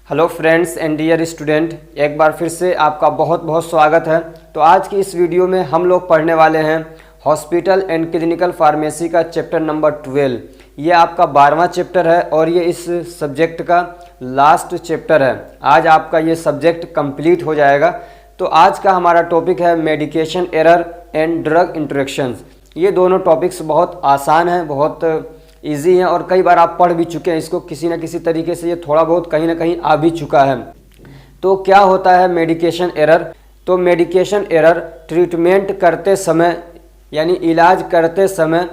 Hello friends and dear student, एक बार फिर से आपका बहुत बहुत स्वागत है। तो आज की इस वीडियो में हम लोग पढ़ने वाले हैं हॉस्पिटल एंड क्लिनिकल फार्मेसी का चैप्टर नंबर 12। ये आपका 12वां चैप्टर है और ये इस सब्जेक्ट का लास्ट चैप्टर है। आज आपका ये सब्जेक्ट कंप्लीट हो जाएगा। तो आज का हमारा टॉपिक है medication error and drug interactions. ये दोनों टॉपिक्स बहुत आसान हैं, बहुत ईजी है और कई बार आप पढ़ भी चुके हैं इसको किसी न किसी तरीके से। ये थोड़ा बहुत कहीं ना कहीं आ भी चुका है। तो क्या होता है मेडिकेशन एरर? तो मेडिकेशन एरर ट्रीटमेंट करते समय यानी इलाज करते समय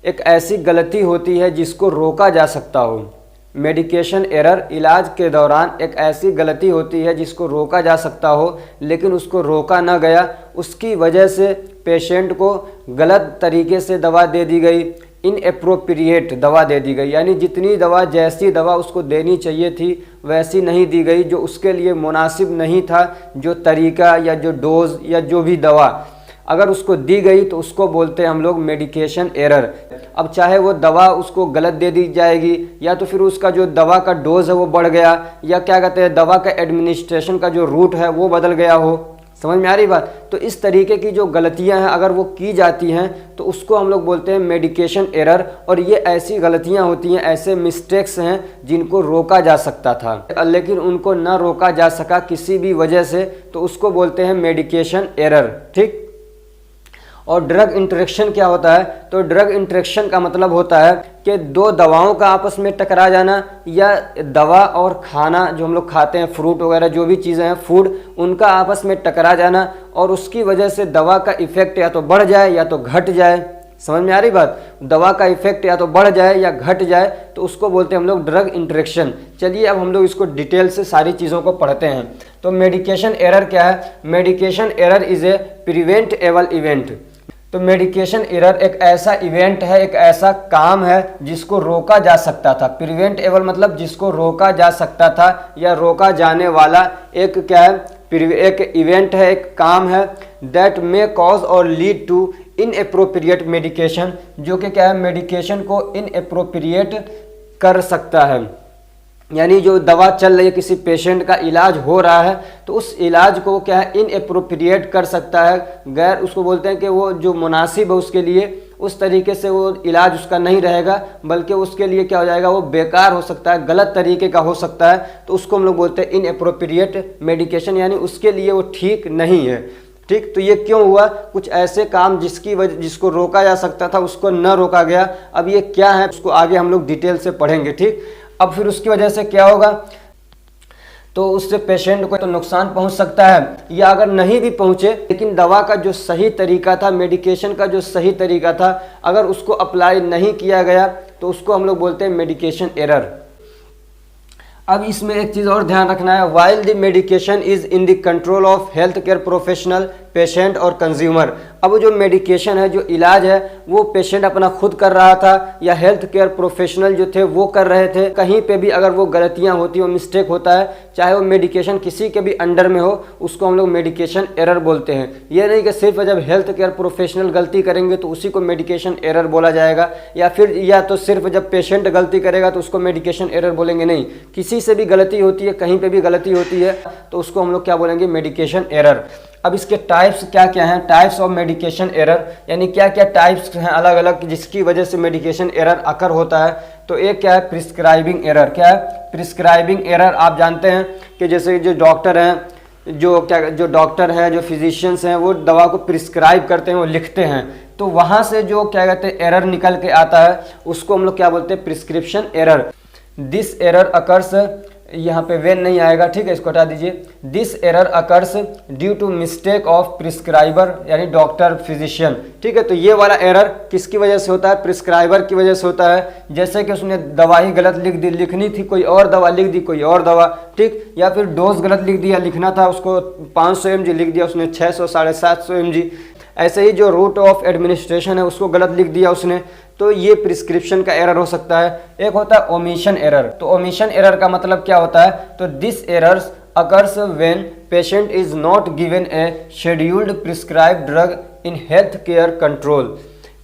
एक ऐसी गलती होती है जिसको रोका जा सकता हो। मेडिकेशन एरर इलाज के दौरान एक ऐसी गलती होती है जिसको रोका जा सकता हो, लेकिन उसको रोका न गया, उसकी वजह से पेशेंट को गलत तरीके से दवा दे दी गई, इनएप्रोप्रिएट दवा दे दी गई, यानी जितनी दवा जैसी दवा उसको देनी चाहिए थी वैसी नहीं दी गई, जो उसके लिए मुनासिब नहीं था, जो तरीका या जो डोज या जो भी दवा अगर उसको दी गई तो उसको बोलते हैं हम लोग मेडिकेशन एरर। अब चाहे वो दवा उसको गलत दे दी जाएगी या तो फिर उसका जो दवा का डोज है वो बढ़ गया, या क्या कहते हैं दवा का एडमिनिस्ट्रेशन का जो रूट है वो बदल गया हो। समझ में आ रही बात? तो इस तरीके की जो गलतियां हैं अगर वो की जाती हैं तो उसको हम लोग बोलते हैं मेडिकेशन एरर। और ये ऐसी गलतियां होती हैं, ऐसे मिस्टेक्स हैं जिनको रोका जा सकता था लेकिन उनको ना रोका जा सका किसी भी वजह से, तो उसको बोलते हैं मेडिकेशन एरर। ठीक। और ड्रग इंटरेक्शन क्या होता है? तो ड्रग इंटरेक्शन का मतलब होता है कि दो दवाओं का आपस में टकरा जाना, या दवा और खाना जो हम लोग खाते हैं, फ्रूट वगैरह जो भी चीज़ें हैं फूड, उनका आपस में टकरा जाना और उसकी वजह से दवा का इफ़ेक्ट या तो बढ़ जाए या तो घट जाए। समझ में आ रही बात? दवा का इफेक्ट या तो बढ़ जाए या घट जाए तो उसको बोलते हैं हम लोग ड्रग इंटरेक्शन। चलिए अब हम लोग इसको डिटेल से सारी चीज़ों को पढ़ते हैं। तो मेडिकेशन एरर क्या है? Medication error is a preventable event. तो मेडिकेशन एरर एक ऐसा इवेंट है, एक ऐसा काम है जिसको रोका जा सकता था। प्रिवेंटेबल मतलब जिसको रोका जा सकता था या रोका जाने वाला एक क्या है? एक इवेंट है, एक काम है। दैट मे कॉज और लीड टू इनएप्रोप्रिएट मेडिकेशन, जो कि क्या है? मेडिकेशन को इनएप्रोप्रिएट कर सकता है। यानी जो दवा चल रही है, किसी पेशेंट का इलाज हो रहा है तो उस इलाज को क्या है? इनएप्रोप्रिएट कर सकता है, गैर, उसको बोलते हैं कि वो जो मुनासिब है उसके लिए उस तरीके से वो इलाज उसका नहीं रहेगा, बल्कि उसके लिए क्या हो जाएगा? वो बेकार हो सकता है, गलत तरीके का हो सकता है, तो उसको हम लोग बोलते हैं इनएप्रोप्रिएट मेडिकेशन, यानी उसके लिए वो ठीक नहीं है। ठीक। तो ये क्यों हुआ? कुछ ऐसे काम जिसकी वजह जिसको रोका जा सकता था उसको न रोका गया। अब ये क्या है उसको आगे हम लोग डिटेल से पढ़ेंगे। ठीक। अब फिर उसकी वजह से क्या होगा? तो उससे पेशेंट को तो नुकसान पहुंच सकता है, या अगर नहीं भी पहुंचे लेकिन दवा का जो सही तरीका था, मेडिकेशन का जो सही तरीका था, अगर उसको अप्लाई नहीं किया गया तो उसको हम लोग बोलते हैं मेडिकेशन एरर। अब इसमें एक चीज़ और ध्यान रखना है, while the medication is in the control of health care professional, patient और कंज्यूमर। अब जो मेडिकेशन है, जो इलाज है, वो पेशेंट अपना खुद कर रहा था या हेल्थ केयर प्रोफेशनल जो थे वो कर रहे थे। कहीं पे भी अगर वो गलतियां होती हो, मिस्टेक होता है, चाहे वो मेडिकेशन किसी के भी अंडर में हो, उसको हम लोग मेडिकेशन एरर बोलते हैं। ये नहीं कि सिर्फ जब हेल्थ केयर प्रोफेशनल गलती करेंगे तो उसी को मेडिकेशन एरर बोला जाएगा, या फिर या तो सिर्फ जब पेशेंट गलती करेगा तो उसको मेडिकेशन एरर बोलेंगे। नहीं, किसी से भी गलती होती है, कहीं पे भी गलती होती है तो उसको हम लोग क्या बोलेंगे? Medication error. अब इसके टाइप्स क्या क्या हैं? टाइप्स ऑफ मेडिकेशन एरर, यानी क्या क्या टाइप्स हैं अलग अलग जिसकी वजह से मेडिकेशन एरर अकर होता है। तो एक क्या है? Prescribing error. क्या है प्रिस्क्राइबिंग एरर? आप जानते हैं कि जैसे जो डॉक्टर हैं, जो डॉक्टर हैं, जो फिजिशियंस हैं, वो दवा को प्रिस्क्राइब करते हैं, वो लिखते हैं, तो वहाँ से जो क्या कहते हैं एरर निकल के आता है उसको हम लोग क्या बोलते हैं? Prescription error. This error occurs, यहाँ पे वेन नहीं आएगा, ठीक है, इसको हटा दीजिए। This error occurs due to mistake of prescriber, यानी डॉक्टर फिजिशियन। ठीक है। तो ये वाला एरर किसकी वजह से होता है? प्रिस्क्राइबर की वजह से होता है। जैसे कि उसने दवाई गलत लिख दी, लिखनी थी कोई और दवा, लिख दी कोई और दवा। ठीक। या फिर डोज गलत लिख दिया, लिखना था उसको 500 mg, लिख दिया उसने 600 750 mg। ऐसे ही जो रूट ऑफ एडमिनिस्ट्रेशन है उसको गलत लिख दिया उसने, तो ये प्रिस्क्रिप्शन का एरर हो सकता है। एक होता है ओमिशन एरर। तो ओमिशन एरर का मतलब क्या होता है? तो this errors occurs when patient is not given A scheduled prescribed drug in health care control.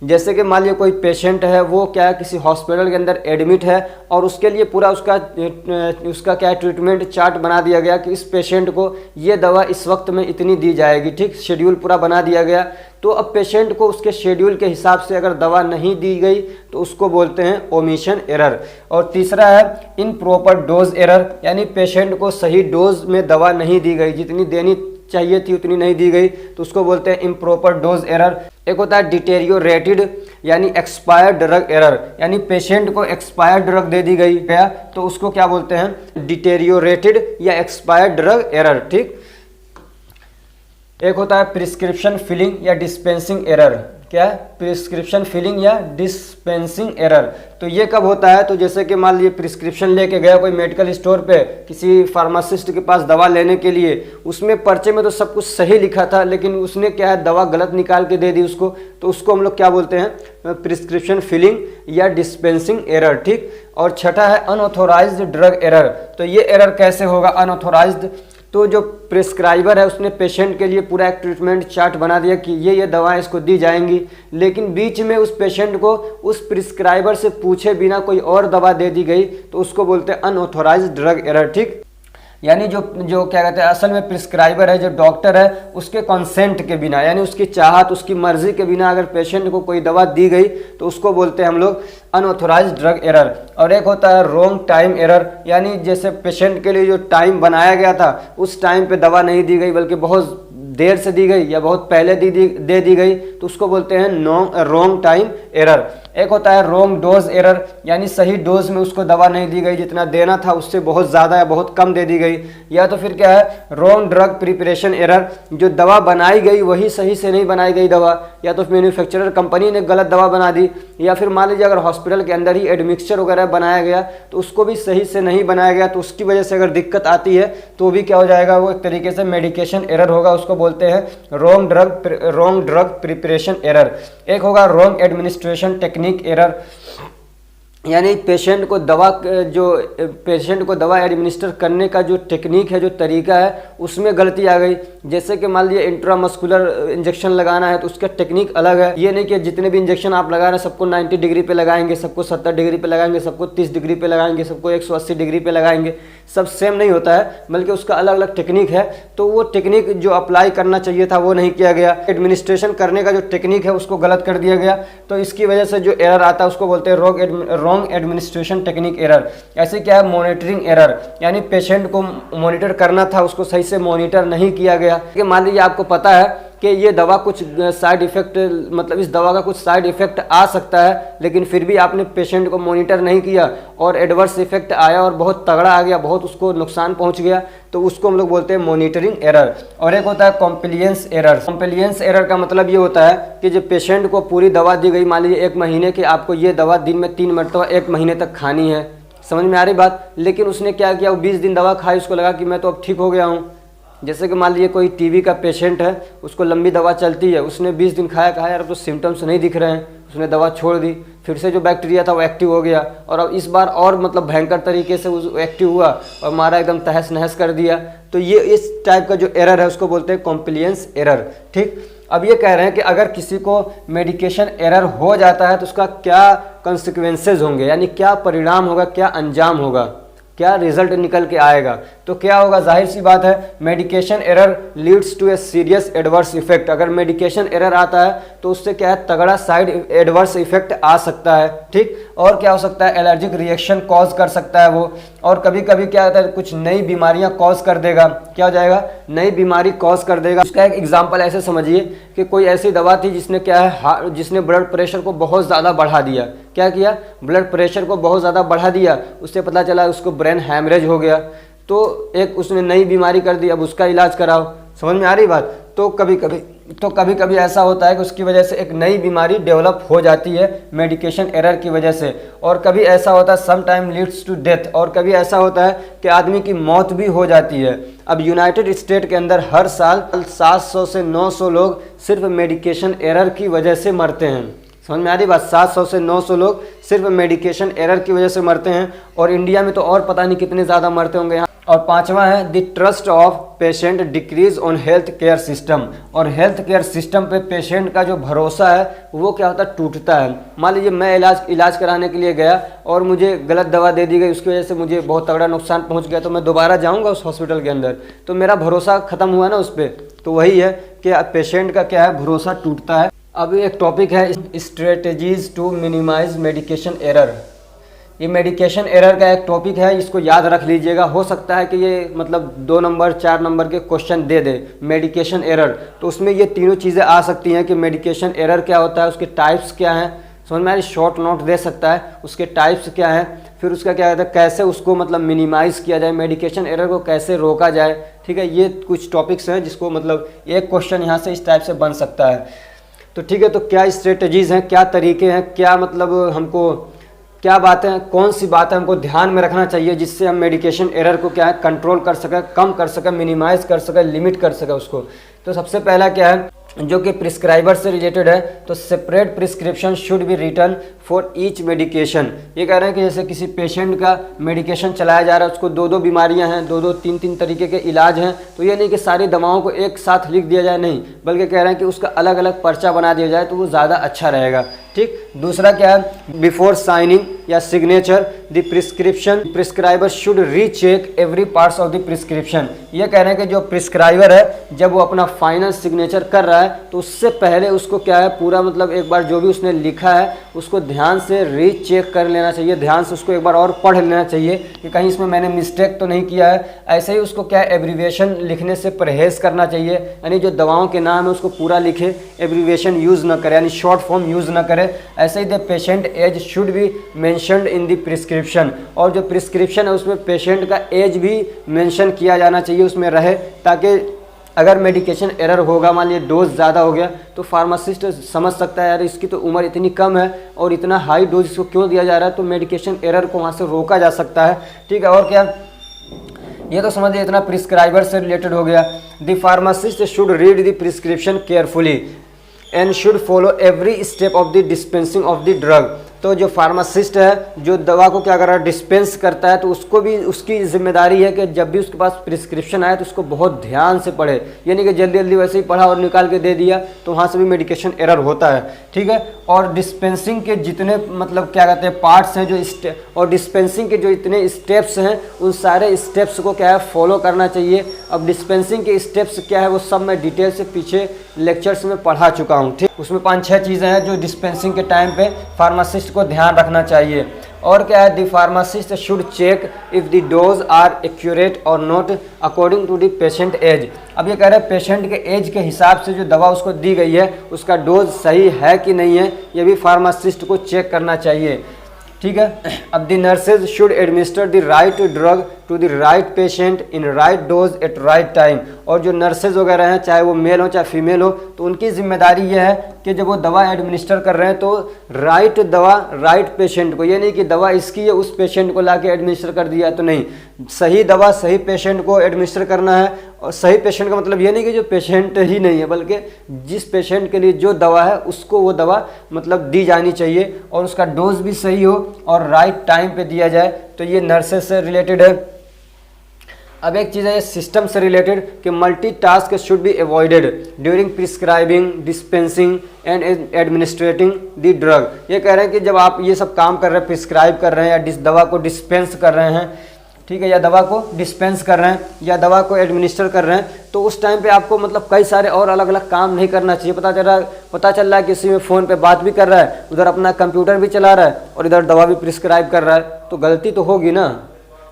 जैसे कि मान लीजिए कोई पेशेंट है, वो क्या है किसी हॉस्पिटल के अंदर एडमिट है और उसके लिए पूरा उसका क्या है ट्रीटमेंट चार्ट बना दिया गया कि इस पेशेंट को ये दवा इस वक्त में इतनी दी जाएगी, ठीक, शेड्यूल पूरा बना दिया गया। तो अब पेशेंट को उसके शेड्यूल के हिसाब से अगर दवा नहीं दी गई तो उसको बोलते हैं ओमिशन एरर। और तीसरा है इनप्रॉपर डोज एरर, यानी पेशेंट को सही डोज में दवा नहीं दी गई, जितनी देनी चाहिए थी उतनी नहीं दी गई, तो उसको बोलते हैं इम्प्रॉपर डोज एरर। एक होता है डिटेरियोरेटेड यानी एक्सपायर्ड ड्रग एरर, यानी पेशेंट को एक्सपायर्ड ड्रग दे दी गई है तो उसको क्या बोलते हैं डिटेरियोरेटेड या एक्सपायर्ड ड्रग एरर, ठीक। एक होता है प्रिस्क्रिप्शन फिलिंग या डिस्पेंसिंग एरर। क्या है? प्रिस्क्रिप्शन फिलिंग या डिस्पेंसिंग एरर। तो ये कब होता है? तो जैसे कि मान लीजिए प्रिस्क्रिप्शन लेके गया कोई मेडिकल स्टोर पे किसी फार्मासिस्ट के पास दवा लेने के लिए, उसमें पर्चे में तो सब कुछ सही लिखा था लेकिन उसने क्या है दवा गलत निकाल के दे दी उसको, तो उसको हम लोग क्या बोलते हैं प्रिस्क्रिप्शन फिलिंग या डिस्पेंसिंग एरर, ठीक। और छठा है अनऑथोराइज्ड ड्रग एरर। तो ये एरर कैसे होगा अनऑथोराइज्ड? तो जो प्रिस्क्राइबर है उसने पेशेंट के लिए पूरा एक ट्रीटमेंट चार्ट बना दिया कि ये दवाएं इसको दी जाएंगी, लेकिन बीच में उस पेशेंट को उस प्रिस्क्राइबर से पूछे बिना कोई और दवा दे दी गई तो उसको बोलते हैं अनऑथोराइज्ड ड्रग एरर, ठीक। यानी जो क्या कहते हैं असल में प्रिस्क्राइबर है जो डॉक्टर है उसके कंसेंट के बिना यानी उसकी चाहत उसकी मर्जी के बिना अगर पेशेंट को कोई दवा दी गई तो उसको बोलते हैं हम लोग अनऑथोराइज्ड ड्रग एरर। और एक होता है रॉन्ग टाइम एरर, यानी जैसे पेशेंट के लिए जो टाइम बनाया गया था उस टाइम पे दवा नहीं दी गई बल्कि बहुत देर से दी गई या बहुत पहले दे दी गई तो उसको बोलते हैं रॉन्ग टाइम एरर। एक होता है रॉन्ग डोज एरर, यानी सही डोज में उसको दवा नहीं दी गई, जितना देना था उससे बहुत ज़्यादा या बहुत कम दे दी गई। या तो फिर क्या है रॉन्ग ड्रग प्रिपरेशन एरर, जो दवा बनाई गई वही सही से नहीं बनाई गई दवा, या तो मैन्युफैक्चरर कंपनी ने गलत दवा बना दी, या फिर मान लीजिए अगर हॉस्पिटल के अंदर ही एडमिक्सचर वगैरह बनाया गया तो उसको भी सही से नहीं बनाया गया तो उसकी वजह से अगर दिक्कत आती है तो भी क्या हो जाएगा वो एक तरीके से मेडिकेशन एरर होगा, उसको बोलते हैं रॉन्ग ड्रग प्रिपरेशन एरर। एक होगा रॉन्ग एडमिनिस्ट्रेशन टेक्निक एरर, यानी पेशेंट को दवा एडमिनिस्टर करने का जो टेक्निक है जो तरीका है उसमें गलती आ गई। जैसे कि मान लीजिए इंट्रामस्कुलर इंजेक्शन लगाना है तो उसका टेक्निक अलग है। ये नहीं कि जितने भी इंजेक्शन आप लगा रहे हैं सबको 90 डिग्री पे लगाएंगे, सबको 70 डिग्री पे लगाएंगे, सबको 30 डिग्री पे लगाएंगे, सबको 180 डिग्री पे लगाएंगे, सब सेम नहीं होता है बल्कि उसका अलग अलग टेक्निक है। तो वो टेक्निक जो अप्लाई करना चाहिए था वो नहीं किया गया, एडमिनिस्ट्रेशन करने का जो टेक्निक है उसको गलत कर दिया गया। तो इसकी वजह से जो एरर आता है उसको बोलते हैं रॉन्ग एडमिनिस्ट्रेशन टेक्निक एरर। ऐसे क्या है मॉनिटरिंग एरर, यानी पेशेंट को मॉनिटर करना था उसको सही से मॉनिटर नहीं किया गया। कि मान लीजिए आपको पता है कि ये दवा कुछ साइड इफेक्ट मतलब इस दवा का कुछ साइड इफेक्ट आ सकता है, लेकिन फिर भी आपने पेशेंट को मॉनिटर नहीं किया और एडवर्स इफेक्ट आया और बहुत तगड़ा आ गया, बहुत उसको नुकसान पहुंच गया, तो उसको हम लोग बोलते हैं मॉनिटरिंग एरर। और एक होता है कॉम्प्लियंस एरर। कॉम्प्लियंस एरर का मतलब ये होता है कि जब पेशेंट को पूरी दवा दी गई, मान लीजिए 1 महीने की आपको ये दवा दिन में 3 मरतबा 1 महीने तक खानी है, समझ में आ रही बात, लेकिन उसने क्या किया वो 20 दिन दवा खाई, उसको लगा कि मैं तो अब ठीक हो गया हूँ। जैसे कि मान लीजिए कोई टीबी का पेशेंट है, उसको लंबी दवा चलती है, उसने 20 दिन खाया, कहा यार अब तो सिम्टम्स नहीं दिख रहे हैं, उसने दवा छोड़ दी, फिर से जो बैक्टीरिया था वो एक्टिव हो गया और अब इस बार और मतलब भयंकर तरीके से वो एक्टिव हुआ और हमारा एकदम तहस नहस कर दिया। तो ये इस टाइप का जो एरर है उसको बोलते हैं कॉम्प्लियंस एरर, ठीक। अब ये कह रहे हैं कि अगर किसी को मेडिकेशन एरर हो जाता है तो उसका क्या कंसिक्वेंसेज होंगे, यानी क्या परिणाम होगा, क्या अंजाम होगा, क्या रिजल्ट निकल के आएगा। तो क्या होगा, जाहिर सी बात है medication error leads to a serious adverse effect. अगर मेडिकेशन एरर आता है तो उससे क्या है तगड़ा साइड एडवर्स इफेक्ट आ सकता है, ठीक। और क्या हो सकता है एलर्जिक रिएक्शन कॉज कर सकता है वो, और कभी कभी क्या होता है कुछ नई बीमारियां कॉज कर देगा। क्या हो जाएगा, नई बीमारी कॉज कर देगा। उसका एक एग्जांपल ऐसे समझिए कि कोई ऐसी दवा थी जिसने क्या है जिसने ब्लड प्रेशर को बहुत ज़्यादा बढ़ा दिया। क्या किया, ब्लड प्रेशर को बहुत ज़्यादा बढ़ा दिया, उससे पता चला उसको ब्रेन हैमरेज हो गया, तो एक उसने नई बीमारी कर दी, अब उसका इलाज कराओ। समझ में आ रही बात। तो कभी कभी ऐसा होता है कि उसकी वजह से एक नई बीमारी डेवलप हो जाती है मेडिकेशन एरर की वजह से, और कभी ऐसा होता है some time leads to death, और कभी ऐसा होता है कि आदमी की मौत भी हो जाती है। अब यूनाइटेड स्टेट के अंदर हर साल 700 से 900 लोग सिर्फ मेडिकेशन एरर की वजह से मरते हैं। समझ में आ रही बात। 700 से 900 लोग सिर्फ मेडिकेशन एरर की वजह से मरते हैं, और इंडिया में तो और पता नहीं कितने ज़्यादा मरते होंगे यहाँ। और पांचवा है the trust of patient decrease on health care system, और हेल्थ केयर सिस्टम पे पेशेंट का जो भरोसा है वो क्या होता है, टूटता है। मान लीजिए मैं इलाज कराने के लिए गया और मुझे गलत दवा दे दी गई, उसकी वजह से मुझे बहुत तगड़ा नुकसान पहुंच गया, तो मैं दोबारा जाऊंगा उस हॉस्पिटल के अंदर, तो मेरा भरोसा खत्म हुआ ना उस पर। तो वही है कि पेशेंट का क्या है, भरोसा टूटता है। अब एक टॉपिक है strategies to minimise medication error. ये मेडिकेशन एरर का एक टॉपिक है, इसको याद रख लीजिएगा। हो सकता है कि ये मतलब 2 नंबर 4 नंबर के क्वेश्चन दे दे मेडिकेशन एरर, तो उसमें ये तीनों चीज़ें आ सकती हैं कि मेडिकेशन एरर क्या होता है, उसके टाइप्स क्या हैं, समझ में आ रही, शॉर्ट नोट दे सकता है, उसके टाइप्स क्या हैं, फिर उसका क्या कहता है, कैसे उसको मतलब मिनिमाइज़ किया जाए, मेडिकेशन एरर को कैसे रोका जाए। ठीक है, ये कुछ टॉपिक्स हैं जिसको मतलब एक क्वेश्चन यहाँ से इस टाइप से बन सकता है। तो ठीक है, तो क्या स्ट्रेटजीज़ हैं, क्या तरीके हैं, क्या मतलब हमको क्या बातें, कौन सी बातें हमको ध्यान में रखना चाहिए जिससे हम मेडिकेशन एरर को क्या है कंट्रोल कर सकें, कम कर सकें, मिनिमाइज़ कर सकें, लिमिट कर सकें उसको। तो सबसे पहला क्या है जो कि प्रिस्क्राइबर से रिलेटेड है, तो separate prescription should be written for each medication. ये कह रहे हैं कि जैसे किसी पेशेंट का मेडिकेशन चलाया जा रहा है, उसको 2-2 बीमारियां हैं, 2-2 3-3 तरीके के इलाज हैं, तो ये नहीं कि सारी दवाओं को एक साथ लिख दिया जाए, नहीं, बल्कि कह रहे हैं कि उसका अलग अलग पर्चा बना दिया जाए तो वो ज़्यादा अच्छा रहेगा। ठीक, दूसरा क्या है, बिफोर साइनिंग या signature the prescription prescriber should recheck every parts of the prescription. ये कह रहे हैं कि जो प्रिस्क्राइबर है जब वो अपना फाइनल सिग्नेचर कर रहा है तो उससे पहले उसको क्या है, पूरा मतलब एक बार जो भी उसने लिखा है उसको ध्यान से रीचेक कर लेना चाहिए, ध्यान से उसको एक बार और पढ़ लेना चाहिए कि कहीं इसमें मैंने मिस्टेक तो नहीं किया है। ऐसे ही उसको क्या है, एब्रीविएशन लिखने से परहेज़ करना चाहिए, यानी जो दवाओं के नाम है उसको पूरा लिखे, एब्रीविएशन यूज़ न करे, यानी शॉर्ट फॉर्म यूज़ न करे। ऐसे ही the patient age should be mentioned in the prescription, और जो प्रिस्क्रिप्शन है उसमें पेशेंट का एज भी मेंशन किया जाना चाहिए, उसमें रहे, ताकि अगर मेडिकेशन एरर होगा, मान लीजिए डोज ज़्यादा हो गया, तो फार्मासिस्ट समझ सकता है यार इसकी तो उम्र इतनी कम है और इतना हाई डोज इसको क्यों दिया जा रहा है, तो मेडिकेशन एरर को वहाँ से रोका जा सकता है। ठीक है, और क्या, ये तो समझिए इतना प्रिस्क्राइबर से रिलेटेड हो गया। The pharmacist should read the prescription carefully and should follow every step of the dispensing of the drug. तो जो फार्मासिस्ट है जो दवा को क्या कर रहा है, डिस्पेंस करता है, तो उसको भी उसकी जिम्मेदारी है कि जब भी उसके पास प्रिस्क्रिप्शन आए तो उसको बहुत ध्यान से पढ़े, यानी कि जल्दी जल्दी वैसे ही पढ़ा और निकाल के दे दिया तो वहाँ से भी मेडिकेशन एरर होता है। ठीक है, और डिस्पेंसिंग के जितने मतलब क्या कहते हैं पार्ट्स हैं जो और डिस्पेंसिंग के जो इतने स्टेप्स हैं उन सारे स्टेप्स को क्या है फॉलो करना चाहिए। अब डिस्पेंसिंग के स्टेप्स क्या है वो सब मैं डिटेल से पीछे लेक्चर्स में पढ़ा चुका हूँ। ठीक, उसमें 5-6 चीज़ें हैं जो डिस्पेंसिंग के टाइम पे फार्मासिस्ट को ध्यान रखना चाहिए। और क्या है, the pharmacist should check if the dose are accurate or not according to the patient age. अब ये कह रहे हैं पेशेंट के एज के हिसाब से जो दवा उसको दी गई है उसका डोज सही है कि नहीं है, ये भी फार्मासिस्ट को चेक करना चाहिए। ठीक है, अब the nurses should administer the right drug to the right patient in right dose at right time. और जो नर्सेज वगैरह हैं चाहे वो मेल हो चाहे फीमेल हो, तो उनकी जिम्मेदारी यह है कि जब वो दवा एडमिनिस्टर कर रहे हैं तो राइट दवा राइट पेशेंट को, ये नहीं कि दवा इसकी है उस पेशेंट को लाके एडमिनिस्टर कर दिया, तो नहीं, सही दवा सही पेशेंट को एडमिनिस्टर करना है। और सही पेशेंट का मतलब ये नहीं कि जो पेशेंट ही नहीं है, बल्कि जिस पेशेंट के लिए जो दवा है उसको वो दवा मतलब दी जानी चाहिए और उसका डोज भी सही हो और राइट टाइम पे दिया जाए। तो ये नर्सेज से रिलेटेड है। अब एक चीज़ है सिस्टम से रिलेटेड कि multitask should be avoided during prescribing, dispensing and administrating the drug. ये कह रहे हैं कि जब आप ये सब काम कर रहे हैं, प्रिस्क्राइब कर रहे हैं या दवा को डिस्पेंस कर रहे हैं, ठीक है, या दवा को डिस्पेंस कर रहे हैं या दवा को एडमिनिस्टर कर रहे हैं, तो उस टाइम पे आपको मतलब कई सारे और अलग अलग काम नहीं करना चाहिए। पता चल रहा है किसी में फ़ोन पे बात भी कर रहा है, उधर अपना कंप्यूटर भी चला रहा है और इधर दवा भी प्रिस्क्राइब कर रहा है, तो गलती तो होगी ना।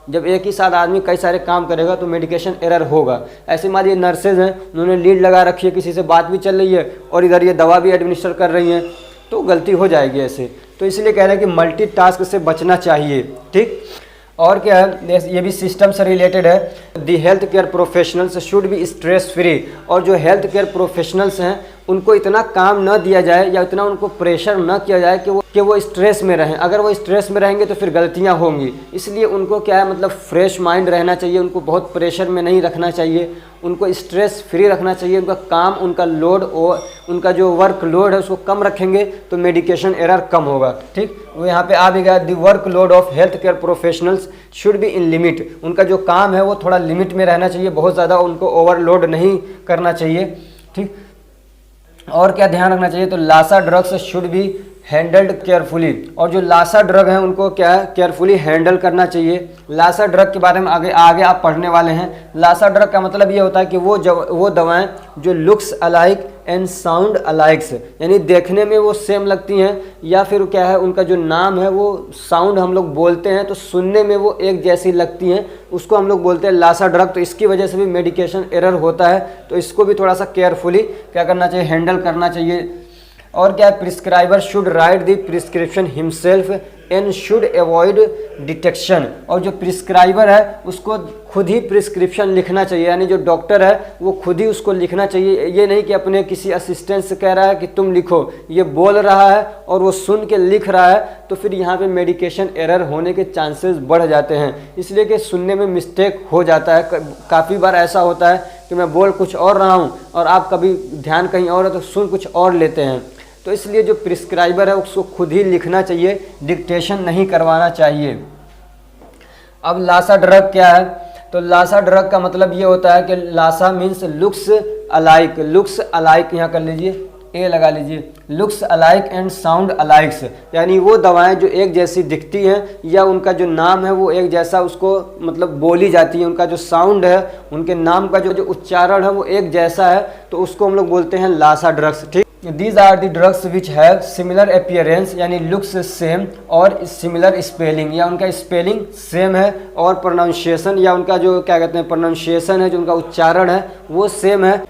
जब एक ही साथ आदमी कई सारे काम करेगा तो मेडिकेशन एरर होगा। ऐसे मान लीजिए नर्सेज हैं, उन्होंने लीड लगा रखी है, किसी से बात भी चल रही है और इधर ये दवा भी एडमिनिस्टर कर रही हैं, तो गलती हो जाएगी ऐसे। तो इसलिए कह रहे हैं कि मल्टीटास्क से बचना चाहिए। ठीक, और क्या है, ये भी सिस्टम से रिलेटेड है। The health care professionals should be stress free. और जो हेल्थ केयर प्रोफेशनल्स हैं उनको इतना काम न दिया जाए या इतना उनको प्रेशर न किया जाए कि वो स्ट्रेस में रहें। अगर वो स्ट्रेस में रहेंगे तो फिर गलतियां होंगी। इसलिए उनको क्या है मतलब फ्रेश माइंड रहना चाहिए, उनको बहुत प्रेशर में नहीं रखना चाहिए, उनको स्ट्रेस फ्री रखना चाहिए। उनका काम, उनका लोड और उनका जो वर्क लोड है उसको कम रखेंगे तो मेडिकेशन एरर कम होगा। ठीक, वो यहाँ पे आ भी गया, the work load of health care professionals should be in limit. उनका जो काम है वो थोड़ा लिमिट में रहना चाहिए, बहुत ज़्यादा उनको ओवरलोड नहीं करना चाहिए। ठीक, और क्या ध्यान रखना चाहिए तो LASA drugs should be handled carefully. और जो लासा ड्रग है उनको क्या है केयरफुली हैंडल करना चाहिए। लासा ड्रग के बारे में आगे आप पढ़ने वाले हैं। लासा ड्रग का मतलब ये होता है कि वो दवाएं जो looks alike and sound alikes, यानी देखने में वो सेम लगती हैं या फिर क्या है उनका जो नाम है वो साउंड हम लोग बोलते हैं तो सुनने में वो एक जैसी लगती हैं, उसको हम लोग बोलते हैं लासा ड्रग। तो इसकी वजह से भी मेडिकेशन एरर होता है, तो इसको भी थोड़ा सा केयरफुली क्या करना चाहिए, हैंडल करना चाहिए। और क्या है, prescriber should write the prescription himself and should avoid detection. और जो प्रिस्क्राइबर है उसको खुद ही प्रिस्क्रिप्शन लिखना चाहिए, यानी जो डॉक्टर है वो खुद ही उसको लिखना चाहिए। ये नहीं कि अपने किसी असिस्टेंट से कह रहा है कि तुम लिखो, ये बोल रहा है और वो सुन के लिख रहा है, तो फिर यहाँ पे मेडिकेशन एरर होने के चांसेस बढ़ जाते हैं। इसलिए कि सुनने में मिस्टेक हो जाता है। काफ़ी बार ऐसा होता है कि मैं बोल कुछ और रहा हूँ और आप कभी ध्यान कहीं और है तो सुन कुछ और लेते हैं। तो इसलिए जो प्रिस्क्राइबर है उसको खुद ही लिखना चाहिए, डिक्टेशन नहीं करवाना चाहिए। अब लासा ड्रग क्या है, तो लासा ड्रग का मतलब ये होता है कि LASA means looks alike. Looks alike यहाँ कर लीजिए, ए लगा लीजिए, looks alike and sound alikes, यानी वो दवाएं जो एक जैसी दिखती हैं या उनका जो नाम है वो एक जैसा उसको मतलब बोली जाती है, उनका जो साउंड है, उनके नाम का जो उच्चारण है वो एक जैसा है, तो उसको हम लोग बोलते हैं लासा ड्रग्स। ठीक, These are the drugs which have similar appearance यानी looks same और similar spelling, या उनका स्पेलिंग सेम है और प्रोनाउंसिएशन या उनका जो क्या कहते हैं प्रोनाउंसिएशन है, जो उनका उच्चारण है वो सेम है।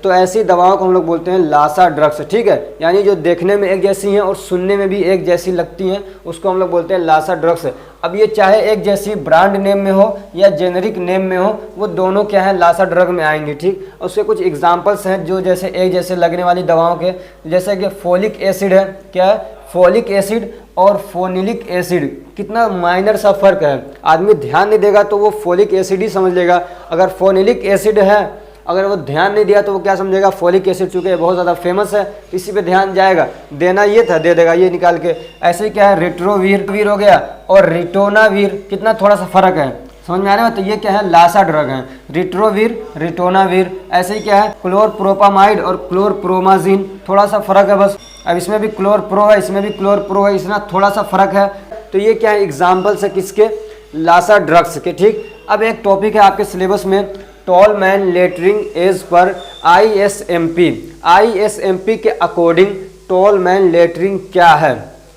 तो ऐसी दवाओं को हम लोग बोलते हैं लासा ड्रग्स। ठीक है, यानी जो देखने में एक जैसी हैं और सुनने में भी एक जैसी लगती हैं उसको हम लोग बोलते हैं लासा ड्रग्स। अब ये चाहे एक जैसी ब्रांड नेम में हो या जेनेरिक नेम में हो, वो दोनों क्या है लासा ड्रग में आएंगी। ठीक, उसके कुछ एग्जांपल्स हैं जो जैसे एक जैसे लगने वाली दवाओं के, जैसे कि फोलिक एसिड है, क्या है फोलिक एसिड और फोनिलिक एसिड, कितना माइनर सा फर्क है। आदमी ध्यान नहीं देगा तो वो फोलिक एसिड ही समझ लेगा। अगर फोनिलिक एसिड है, अगर वो ध्यान नहीं दिया तो वो क्या समझेगा फोलिक एसिड, चूंकि बहुत ज़्यादा फेमस है इसी पे ध्यान जाएगा, देना ये था दे देगा ये निकाल के। ऐसे ही क्या है रेट्रोवीर हो गया और रिटोनावीर, कितना थोड़ा सा फर्क है, समझ में आ रहा है। तो ये क्या है लासा ड्रग है, रिट्रोवीर रिटोनावीर। ऐसे ही क्या है क्लोरप्रोपामाइड और क्लोरप्रोमाजिन, थोड़ा सा फर्क है बस। अब इसमें भी क्लोरप्रो है, इसमें भी क्लोरप्रो है, इसमें थोड़ा सा फर्क है। तो ये क्या है एग्जाम्पल्स है किसके, लासा ड्रग्स के। ठीक, अब एक टॉपिक है आपके सिलेबस में tall man lettering as per ISMP। ISMP के अकॉर्डिंग टॉल मैन लेटरिंग क्या है।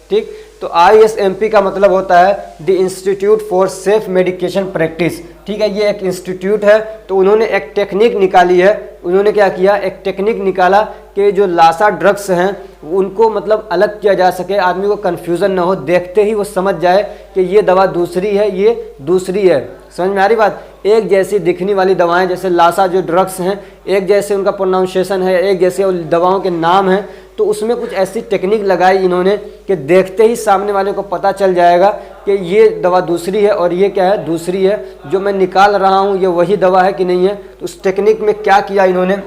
ठीक, तो ISMP का मतलब होता है the institute for safe medication practice. ठीक है, ये एक इंस्टीट्यूट है, तो उन्होंने एक टेक्निक निकाली है। उन्होंने क्या किया, एक टेक्निक निकाला कि जो लासा ड्रग्स हैं उनको मतलब अलग किया जा सके, आदमी को कन्फ्यूज़न ना हो, देखते ही वो समझ जाए कि ये दवा दूसरी है, ये दूसरी है। समझ में आ रही बात। एक जैसी दिखने वाली दवाएं जैसे लासा जो ड्रग्स हैं, एक जैसे उनका प्रोनाउंसिएशन है, एक जैसे दवाओं के नाम हैं, तो उसमें कुछ ऐसी टेक्निक लगाई इन्होंने कि देखते ही सामने वाले को पता चल जाएगा कि ये दवा दूसरी है और ये क्या है दूसरी है, जो मैं निकाल रहा हूँ ये वही दवा है कि नहीं है। तो उस टेक्निक में क्या किया इन्होंने,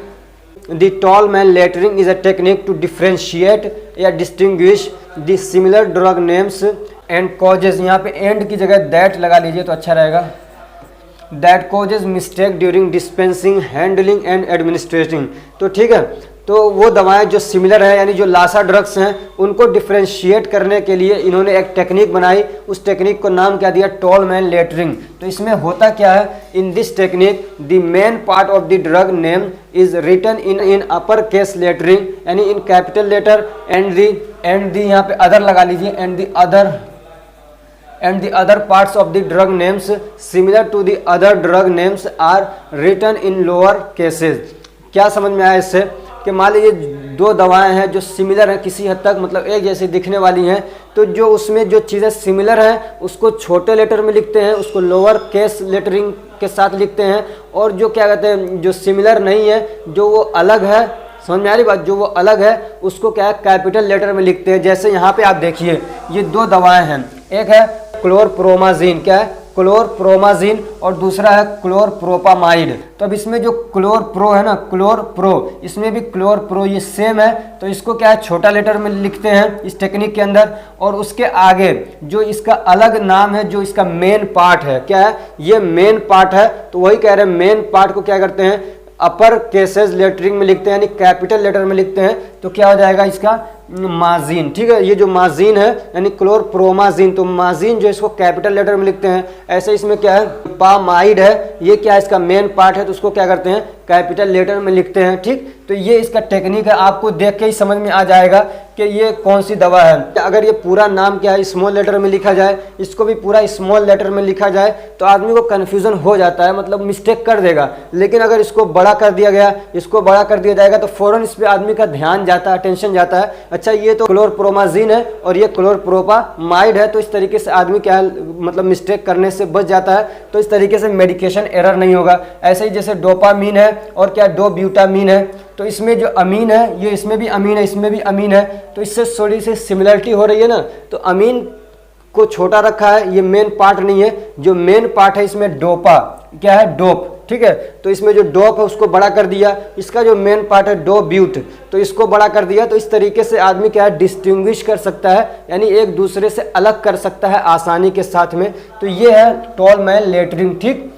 the tall man lettering is a technique to differentiate या distinguish the similar drug names and causes. यहाँ पे एंड की जगह दैट लगा लीजिए तो अच्छा रहेगा। That causes mistake during dispensing, handling and administrating. तो ठीक है, तो वो दवाएं जो सिमिलर है यानी जो लासा ड्रग्स हैं उनको डिफ्रेंशिएट करने के लिए इन्होंने एक टेक्निक बनाई। उस टेक्निक को नाम क्या दिया, टॉल मैन लेटरिंग। तो इसमें होता क्या है, in this technique the main part of the drug name is written in upper case lettering, यानी in capital letter and the यहाँ पे अदर लगा लीजिए, and the other parts of the drug names similar to the other drug names are written in lower cases। क्या समझ में आया इससे कि मान लीजिए दो दवाएं हैं जो सिमिलर हैं किसी हद तक, मतलब एक जैसी दिखने वाली हैं, तो जो उसमें जो चीज़ें सिमिलर हैं उसको छोटे लेटर में लिखते हैं, उसको लोअर केस लेटरिंग के साथ लिखते हैं, और जो क्या कहते हैं जो सिमिलर नहीं है, जो वो अलग है समझ में आ रही बात। जो वो अलग है उसको क्या है कैपिटल लेटर में लिखते हैं। जैसे यहाँ पे आप देखिए ये दो दवाएं हैं, एक है क्लोरप्रोमाजीन, क्या है क्लोरप्रोमाजीन, और दूसरा है क्लोरप्रोपामाइड। तो अब इसमें जो क्लोरप्रो है ना, क्लोरप्रो, इसमें भी क्लोरप्रो ये सेम है, तो इसको क्या है छोटा लेटर में लिखते हैं इस टेक्निक के अंदर। और उसके आगे जो इसका अलग नाम है, जो इसका मेन पार्ट है, क्या है ये मेन पार्ट है, तो वही कह रहे हैं मेन पार्ट को क्या करते हैं अपर केसेस लेटरिंग में लिखते हैं, यानी कैपिटल लेटर में लिखते हैं। तो क्या हो जाएगा इसका माजीन, ठीक है। ये जो माजीन है यानी क्लोरप्रोमाजीन, तो माजीन जो इसको कैपिटल लेटर में लिखते हैं। ऐसे इसमें क्या है पामाइड है, ये क्या है इसका मेन पार्ट है, तो उसको क्या करते हैं कैपिटल लेटर में लिखते हैं, ठीक। तो ये इसका टेक्निक है, आपको देख के ही समझ में आ जाएगा कि ये कौन सी दवा है। अगर ये पूरा नाम क्या है स्मॉल लेटर में लिखा जाए, इसको भी पूरा स्मॉल लेटर में लिखा जाए, तो आदमी को कन्फ्यूजन हो जाता है, मतलब मिस्टेक कर देगा। लेकिन अगर इसको बड़ा कर दिया गया, इसको बड़ा कर दिया जाएगा, तो फौरन इस पर आदमी का ध्यान जाता है, टेंशन जाता है, अच्छा ये तो क्लोरप्रोमाजीन है और ये क्लोरप्रोपामाइड है। तो इस तरीके से आदमी क्या मतलब मिस्टेक करने से बच जाता है। तो इस तरीके से मेडिकेशन एरर नहीं होगा। ऐसे ही जैसे डोपामीन है और क्या डोब्यूटामीन है, तो इसमें जो अमीन है ये इसमें भी अमीन है, इसमें भी अमीन है, तो इससे थोड़ी सी सिमिलरिटी हो रही है ना। तो अमीन को छोटा रखा है, ये मेन पार्ट नहीं है। जो मेन पार्ट है इसमें डोपा, क्या है डोप, ठीक है। तो इसमें जो डोप है उसको बड़ा कर दिया, इसका जो मेन पार्ट है डोब्यूट, तो इसको बड़ा कर दिया। तो इस तरीके से आदमी क्या है डिस्टिंग्विश कर सकता है, यानी एक दूसरे से अलग कर सकता है आसानी के साथ में। तो ये है टॉलमैन लेटरिंग, ठीक,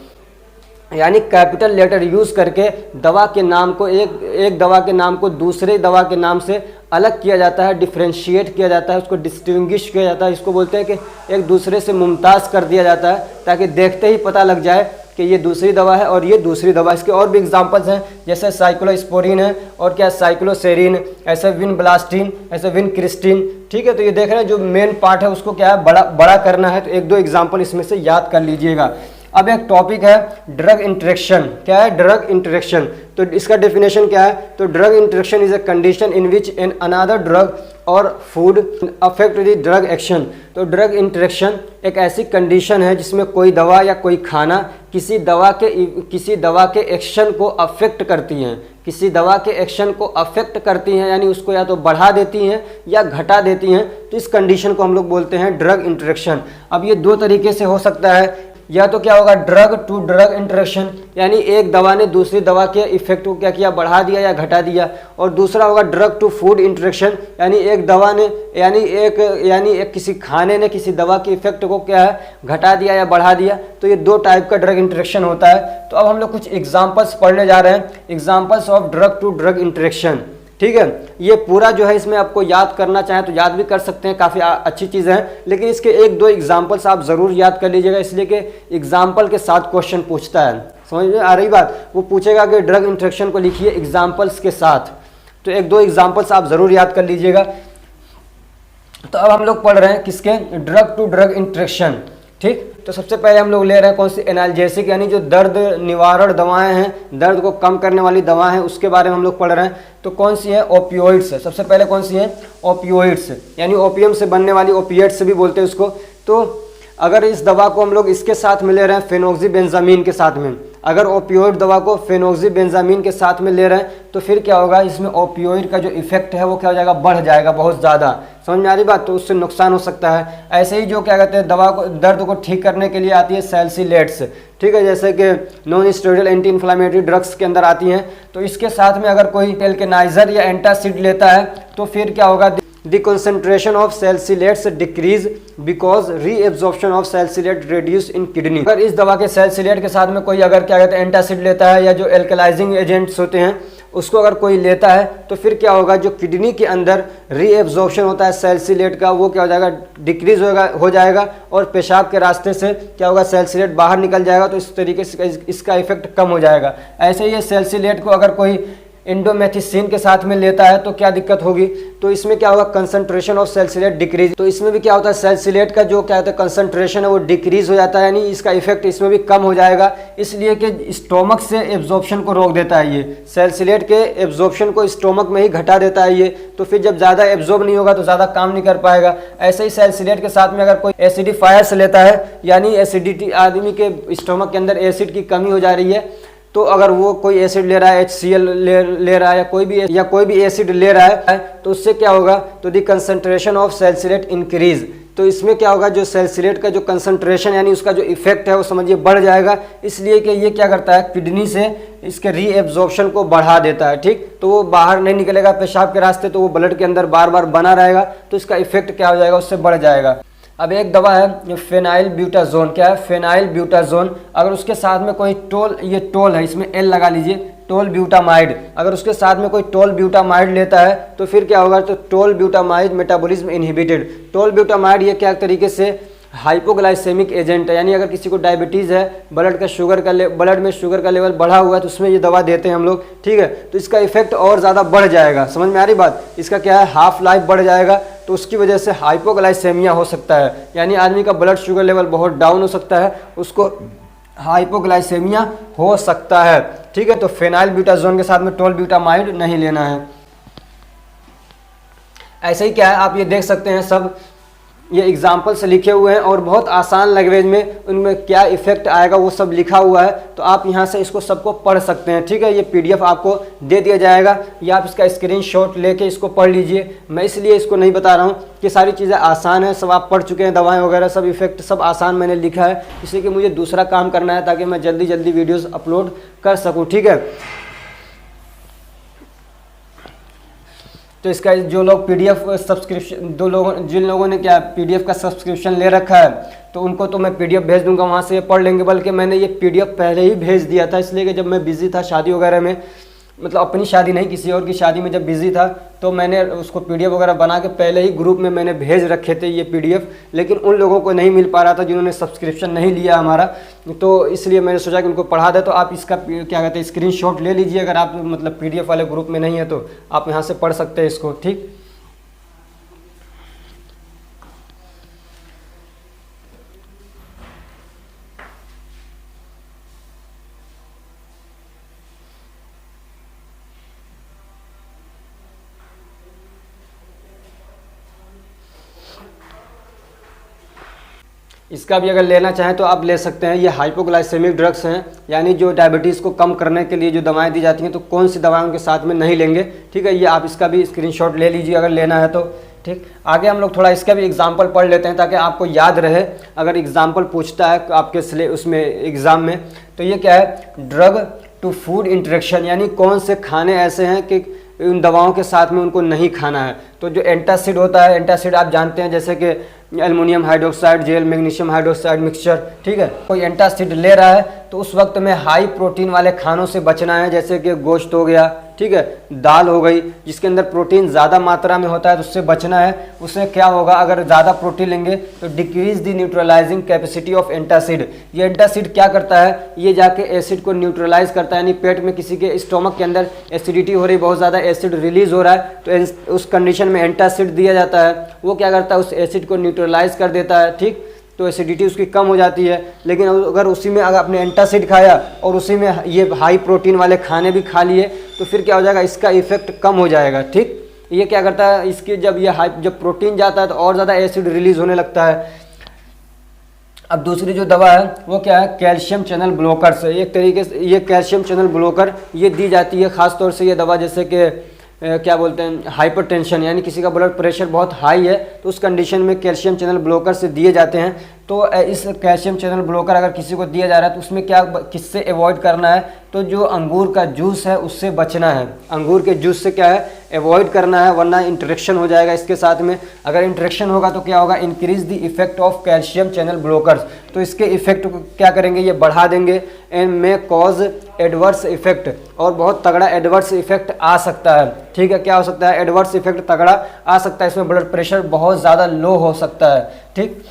यानी कैपिटल लेटर यूज करके दवा के नाम को एक दवा के नाम को दूसरे दवा के नाम से अलग किया जाता है, डिफ्रेंशिएट किया जाता है, उसको डिस्टिंग्विश किया जाता है। इसको बोलते हैं कि एक दूसरे से मुमताज़ कर दिया जाता है, ताकि देखते ही पता लग जाए कि ये दूसरी दवा है और ये दूसरी दवा। इसके और भी एग्जांपल्स हैं, जैसे साइक्लोस्पोरिन है और क्या साइक्लोसेरिन, ऐसे विनब्लास्टिन, ऐसे विनक्रिस्टिन, ठीक है। तो ये देख रहे हैं जो मेन पार्ट है उसको क्या है बड़ा करना है। तो एक दो एग्जाम्पल इसमें से याद कर लीजिएगा। अब एक टॉपिक है ड्रग इंटरेक्शन, क्या है ड्रग इंटरेक्शन। तो इसका डेफिनेशन क्या है, तो drug interaction is a condition in which an another drug or food affect the drug action. तो ड्रग इंटरेक्शन एक ऐसी कंडीशन है जिसमें कोई दवा या कोई खाना किसी दवा के एक्शन को अफेक्ट करती हैं, किसी दवा के एक्शन को अफेक्ट करती हैं, यानी उसको या तो बढ़ा देती हैं या घटा देती हैं। तो इस कंडीशन को हम लोग बोलते हैं ड्रग इंटरेक्शन। अब ये दो तरीके से हो सकता है, या तो क्या होगा ड्रग टू ड्रग इंटरेक्शन, यानी एक दवा ने दूसरी दवा के इफेक्ट को क्या किया बढ़ा दिया या घटा दिया। और दूसरा होगा ड्रग टू फूड इंटरेक्शन, यानी एक दवा ने यानी एक किसी खाने ने किसी दवा के इफेक्ट को क्या है घटा दिया या बढ़ा दिया। तो ये दो टाइप का ड्रग इंटरेक्शन होता है। तो अब हम लोग कुछ एग्जाम्पल्स पढ़ने जा रहे हैं, examples of drug to drug interaction, ठीक है। ये पूरा जो है इसमें आपको याद करना चाहें तो याद भी कर सकते हैं, काफ़ी अच्छी चीज़ है। लेकिन इसके एक दो एग्जाम्पल्स आप ज़रूर याद कर लीजिएगा, इसलिए कि एग्जाम्पल के साथ क्वेश्चन पूछता है। समझ में आ रही बात, वो पूछेगा कि ड्रग इंटरेक्शन को लिखिए एग्जाम्पल्स के साथ। तो एक दो एग्जाम्पल्स आप ज़रूर याद कर लीजिएगा। तो अब हम लोग पढ़ रहे हैं किसके ड्रग टू ड्रग इंटरेक्शन, ठीक। तो सबसे पहले हम लोग ले रहे हैं कौन सी एनाल्जेसिक, यानी जो दर्द निवारण दवाएं हैं, दर्द को कम करने वाली दवाएं हैं, उसके बारे में हम लोग पढ़ रहे हैं। तो कौन सी है ओपियोइड्स है, सबसे पहले कौन सी है ओपियोइड्स, यानी ओपियम से बनने वाली, ओपिएट्स भी बोलते हैं उसको। तो अगर इस दवा को हम लोग इसके साथ में ले रहे हैं फेनोक्सीबेंजामीन के साथ में, अगर ओपियोइड दवा को फेनोक्सीबेंजामीन के साथ में ले रहे हैं तो फिर क्या होगा इसमें ओपियोइड का जो इफेक्ट है वो क्या हो जाएगा बढ़ जाएगा बहुत ज़्यादा। समझ में आ रही बात, तो उससे नुकसान हो सकता है। ऐसे ही जो क्या कहते हैं दवा को दर्द को ठीक करने के लिए आती है सैलिसिलेट्स, ठीक है, जैसे कि non steroidal anti inflammatory drugs के अंदर आती हैं। तो इसके साथ में अगर कोई एल्केनाइजर या एंटासिड लेता है तो फिर क्या होगा The concentration of salicylates decrease because reabsorption of salicylate reduce in kidney। अगर इस दवा के सैलिसिलेट के साथ में कोई अगर क्या कहते हैं एंटासिड लेता है या जो एल्कलाइजिंग एजेंट्स होते हैं उसको अगर कोई लेता है तो फिर क्या होगा जो किडनी के अंदर रीएब्जॉर्प्शन होता है सैलिसिलेट का वो क्या हो जाएगा डिक्रीज हो जाएगा और पेशाब के रास्ते से क्या होगा सैलिसिलेट बाहर निकल जाएगा। तो इस तरीके से इसका इफेक्ट कम हो जाएगा। ऐसे ही ये सैलिसिलेट को अगर कोई इंडोमेथिसिन के साथ में लेता है तो क्या दिक्कत होगी, तो इसमें क्या होगा कंसंट्रेशन ऑफ सैलिसिलेट डिक्रीज। तो इसमें भी क्या होता है सैलिसिलेट का जो क्या होता है कंसंट्रेशन है वो डिक्रीज हो जाता है, यानी इसका इफेक्ट इसमें भी कम हो जाएगा, इसलिए कि स्टोमक से एब्जॉर्प्शन को रोक देता है। ये सैलिसिलेट के एब्जॉर्प्शन को स्टोमक में ही घटा देता है ये, तो फिर जब ज़्यादा एब्जॉर्ब नहीं होगा तो ज़्यादा काम नहीं कर पाएगा। ऐसे ही सैलिसिलेट के साथ में अगर कोई एसिडिफायर्स लेता है, यानी एसिडिटी आदमी के स्टोमक के अंदर एसिड की कमी हो जा रही है तो अगर वो कोई एसिड ले रहा है, HCl ले रहा है, या कोई भी एसिड ले रहा है, तो उससे क्या होगा, तो दी कंसंट्रेशन ऑफ सैलिसिलेट इंक्रीज। तो इसमें क्या होगा, जो सैलिसिलेट का जो कंसंट्रेशन यानी उसका जो इफेक्ट है वो समझिए बढ़ जाएगा, इसलिए कि ये क्या करता है, किडनी से इसके रीएब्जॉर्प्शन को बढ़ा देता है। ठीक, तो वो बाहर नहीं निकलेगा पेशाब के रास्ते, तो वो ब्लड के अंदर बार बार बना रहेगा, तो इसका इफेक्ट क्या हो जाएगा, उससे बढ़ जाएगा। अब एक दवा है फेनाइल ब्यूटाजोन, क्या है, फेनाइल ब्यूटाजोन। अगर उसके साथ में कोई टोल, ये टोल है, इसमें एल लगा लीजिए, टोल ब्यूटामाइड, अगर उसके साथ में कोई टोल ब्यूटामाइड लेता है तो फिर क्या होगा, तो टोल ब्यूटामाइड मेटाबॉलिज्म इनहिबिटेड। टोल ब्यूटामाइड ये क्या तरीके से हाइपोग्लाइसेमिक एजेंट है, यानी अगर किसी को डायबिटीज़ है, ब्लड में शुगर का लेवल बढ़ा हुआ है, तो उसमें ये दवा देते हैं हम लोग। ठीक है, तो इसका इफेक्ट और ज़्यादा बढ़ जाएगा, समझ में आ रही बात, इसका क्या है, हाफ लाइफ बढ़ जाएगा, तो उसकी वजह से हाइपोग्लाइसेमिया हो सकता है, यानी आदमी का ब्लड शुगर लेवल बहुत डाउन हो सकता है, उसको हाइपोग्लाइसेमिया हो सकता है। ठीक है, तो फेनाइल ब्यूटाजोन के साथ में टोल ब्यूटामाइड नहीं लेना है। ऐसे ही क्या है, आप ये देख सकते हैं, सब ये एग्जाम्पल से लिखे हुए हैं और बहुत आसान लैंग्वेज में उनमें क्या इफेक्ट आएगा वो सब लिखा हुआ है, तो आप यहाँ से इसको सबको पढ़ सकते हैं। ठीक है, ये PDF आपको दे दिया जाएगा, या आप इसका स्क्रीनशॉट लेके इसको पढ़ लीजिए। मैं इसलिए इसको नहीं बता रहा हूँ कि सारी चीज़ें आसान है, सब आप पढ़ चुके हैं, दवाएं वगैरह सब इफेक्ट सब आसान मैंने लिखा है, इसलिए कि मुझे दूसरा काम करना है ताकि मैं जल्दी जल्दी वीडियोज़ अपलोड कर सकूँ। ठीक है, तो इसका जो लोग PDF सब्सक्रिप्शन, जिन लोगों ने क्या PDF का सब्सक्रिप्शन ले रखा है, तो उनको तो मैं PDF भेज दूंगा, वहाँ से ये पढ़ लेंगे। बल्कि मैंने ये PDF पहले ही भेज दिया था, इसलिए कि जब मैं बिज़ी था शादी वगैरह में, मतलब अपनी शादी नहीं किसी और की शादी में जब बिज़ी था, तो मैंने उसको PDF वगैरह बना के पहले ही ग्रुप में मैंने भेज रखे थे ये PDF, लेकिन उन लोगों को नहीं मिल पा रहा था जिन्होंने सब्सक्रिप्शन नहीं लिया हमारा, तो इसलिए मैंने सोचा कि उनको पढ़ा दे। तो आप इसका क्या कहते हैं, स्क्रीनशॉट ले लीजिए, अगर आप मतलब PDF वाले ग्रुप में नहीं है तो आप यहाँ से पढ़ सकते हैं इसको। ठीक, इसका भी अगर लेना चाहें तो आप ले सकते हैं। ये हाइपोग्लाइसेमिक ड्रग्स हैं, यानी जो डायबिटीज़ को कम करने के लिए जो दवाएं दी जाती हैं, तो कौन सी दवाएं उनके साथ में नहीं लेंगे। ठीक है, ये आप इसका भी स्क्रीनशॉट ले लीजिए अगर लेना है तो। ठीक, आगे हम लोग थोड़ा इसका भी एग्जाम्पल पढ़ लेते हैं ताकि आपको याद रहे, अगर एग्जाम्पल पूछता है आपके उसमें एग्ज़ाम में। तो ये क्या है, ड्रग टू फूड इंटरेक्शन, यानी कौन से खाने ऐसे हैं कि उन दवाओं के साथ में उनको नहीं खाना है। तो जो एंटासिड होता है, एंटासिड आप जानते हैं, जैसे कि aluminium hydroxide gel, magnesium hydroxide mixture. ठीक है, कोई एंटासिड ले रहा है तो उस वक्त में हाई प्रोटीन वाले खानों से बचना है, जैसे कि गोश्त हो गया, ठीक है, दाल हो गई, जिसके अंदर प्रोटीन ज़्यादा मात्रा में होता है, तो उससे बचना है। उससे क्या होगा, अगर ज़्यादा प्रोटीन लेंगे तो decrease the neutralising capacity of antacid. ये एंटासिड क्या करता है, ये जाके एसिड को न्यूट्रलाइज करता है, यानी पेट में किसी के स्टोमक के अंदर एसिडिटी हो रही, बहुत ज़्यादा एसिड रिलीज हो रहा है, तो उस कंडीशन में एंटासिड दिया जाता है। वो क्या करता है, उस एसिड को न्यूट्रलाइज कर देता है। ठीक, तो एसिडिटी उसकी कम हो जाती है। लेकिन अगर उसी में अगर आपने एंटासिड खाया और उसी में ये हाई प्रोटीन वाले खाने भी खा लिए, तो फिर क्या हो जाएगा, इसका इफेक्ट कम हो जाएगा। ठीक, ये क्या करता है, इसकी जब प्रोटीन जाता है तो और ज़्यादा एसिड रिलीज होने लगता है। अब दूसरी जो दवा है वो क्या है, कैल्शियम चैनल ब्लॉकर से। एक तरीके से ये कैल्शियम चैनल ब्लॉकर ये दी जाती है, ख़ासतौर से ये दवा जैसे कि क्या बोलते हैं, हाइपरटेंशन, यानी किसी का ब्लड प्रेशर बहुत हाई है तो उस कंडीशन में कैल्शियम चैनल ब्लॉकर से दिए जाते हैं। तो इस कैल्शियम चैनल ब्लॉकर अगर किसी को दिया जा रहा है तो उसमें क्या किससे अवॉइड करना है, तो जो अंगूर का जूस है उससे बचना है। अंगूर के जूस से क्या है, अवॉइड करना है, वरना इंटरेक्शन हो जाएगा इसके साथ में। अगर इंटरेक्शन होगा तो क्या होगा, increase the effect of calcium channel blockers, तो इसके इफेक्ट को क्या करेंगे, ये बढ़ा देंगे and may cause adverse effect, और बहुत तगड़ा एडवर्स इफेक्ट आ सकता है। ठीक है, क्या हो सकता है, एडवर्स इफेक्ट तगड़ा आ सकता है, इसमें ब्लड प्रेशर बहुत ज़्यादा लो हो सकता है। ठीक,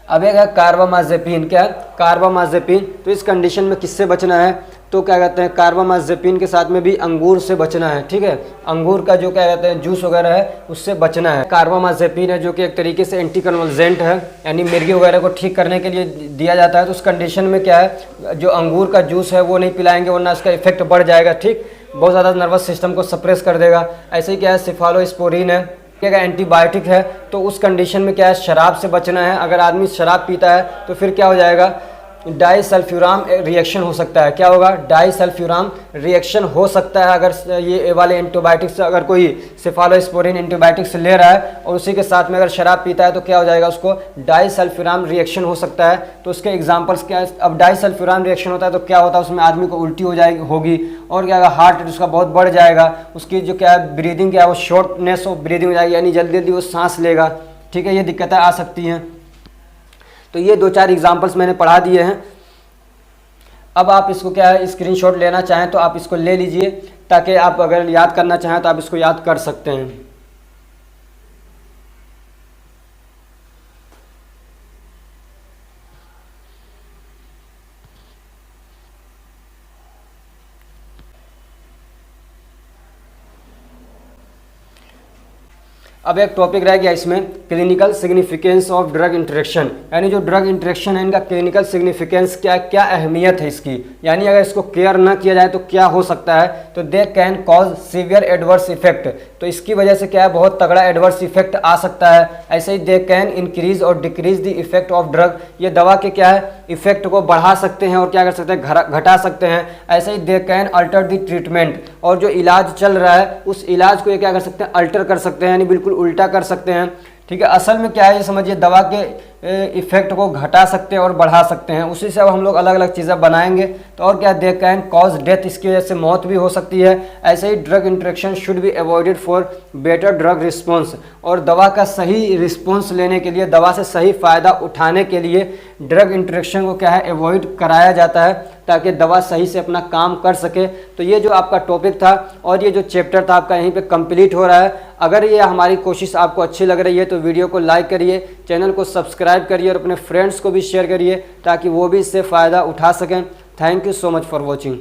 अब एक है कार्बामाजेपिन। क्या है, कार्बामाजेपिन, तो इस कंडीशन में किससे बचना है, तो क्या कहते हैं, कार्बामाजेपिन के साथ में भी अंगूर से बचना है। ठीक है, अंगूर का जो क्या कहते हैं जूस वगैरह है उससे बचना है। कार्बामाजेपिन है जो कि एक तरीके से एंटी कन्वल्जेंट है, यानी मिर्गी वगैरह को ठीक करने के लिए दिया जाता है। तो उस कंडीशन में क्या है, जो अंगूर का जूस है वो नहीं पिलाएंगे, वरना इसका इफेक्ट बढ़ जाएगा। ठीक, बहुत ज़्यादा नर्वस सिस्टम को सप्रेस कर देगा। ऐसे ही क्या है, सिफालोस्पोरिन है, क्या एंटीबायोटिक है, तो उस कंडीशन में क्या है, शराब से बचना है। अगर आदमी शराब पीता है तो फिर क्या हो जाएगा, डाइसल्फ्यूराम रिएक्शन हो सकता है। क्या होगा? डाइसल्फ्यूराम रिएक्शन हो सकता है अगर ये वाले एंटीबायोटिक्स, अगर कोई सेफालोस्पोरिन एंटीबायोटिक्स ले रहा है और उसी के साथ में अगर शराब पीता है तो क्या हो जाएगा? उसको डाइसल्फ्यूराम रिएक्शन हो सकता है। तो उसके एग्जांपल्स क्या है? अब डाइसल्फ्यूराम रिएक्शन होता है तो क्या होता है? उसमें आदमी को उल्टी हो जाएगी होगी, और क्या होगा? हार्ट रेट उसका बहुत बढ़ जाएगा, उसकी जो क्या है ब्रीदिंग क्या है वो शॉर्टनेस ऑफ ब्रीदिंग हो जाएगी, यानी जल्दी जल्दी वो सांस लेगा। ठीक है, ये दिक्कतें आ सकती हैं। तो ये 2-4 एग्जाम्पल्स मैंने पढ़ा दिए हैं। अब आप इसको क्या है स्क्रीनशॉट लेना चाहें तो आप इसको ले लीजिए, ताकि आप अगर याद करना चाहें तो आप इसको याद कर सकते हैं। अब एक टॉपिक रह गया इसमें, clinical significance of drug interaction, यानी जो ड्रग इंटरेक्शन है इनका क्लिनिकल सिग्निफिकेंस क्या क्या अहमियत है इसकी, यानी अगर इसको केयर ना किया जाए तो क्या हो सकता है? तो they can cause severe adverse effect, तो इसकी वजह से क्या है बहुत तगड़ा एडवर्स इफेक्ट आ सकता है। ऐसे ही दे कैन इंक्रीज और decrease the effect of drug, ये दवा के क्या है इफेक्ट को बढ़ा सकते हैं और क्या कर सकते हैं घटा सकते हैं। ऐसे ही they can alter the treatment, और जो इलाज चल रहा है उस इलाज को ये क्या कर सकते हैं अल्टर कर सकते हैं, यानी बिल्कुल उल्टा कर सकते हैं। ठीक है, असल में क्या है ये समझिए, दवा के इफेक्ट को घटा सकते हैं और बढ़ा सकते हैं, उसी से अब हम लोग अलग अलग चीज़ें बनाएंगे। तो और क्या, दे कैन कॉज डेथ, इसकी वजह से मौत भी हो सकती है। ऐसे ही drug interaction should be avoided for better drug response, और दवा का सही रिस्पॉन्स लेने के लिए, दवा से सही फ़ायदा उठाने के लिए ड्रग इंटरेक्शन को क्या है अवॉइड कराया जाता है, ताकि दवा सही से अपना काम कर सके। तो ये जो आपका टॉपिक था और ये जो चैप्टर था आपका यहीं पे कंप्लीट हो रहा है। अगर ये हमारी कोशिश आपको अच्छी लग रही है तो वीडियो को लाइक करिए, चैनल को सब्सक्राइब करिए और अपने फ्रेंड्स को भी शेयर करिए, ताकि वो भी इससे फ़ायदा उठा सकें। Thank you so much for watching.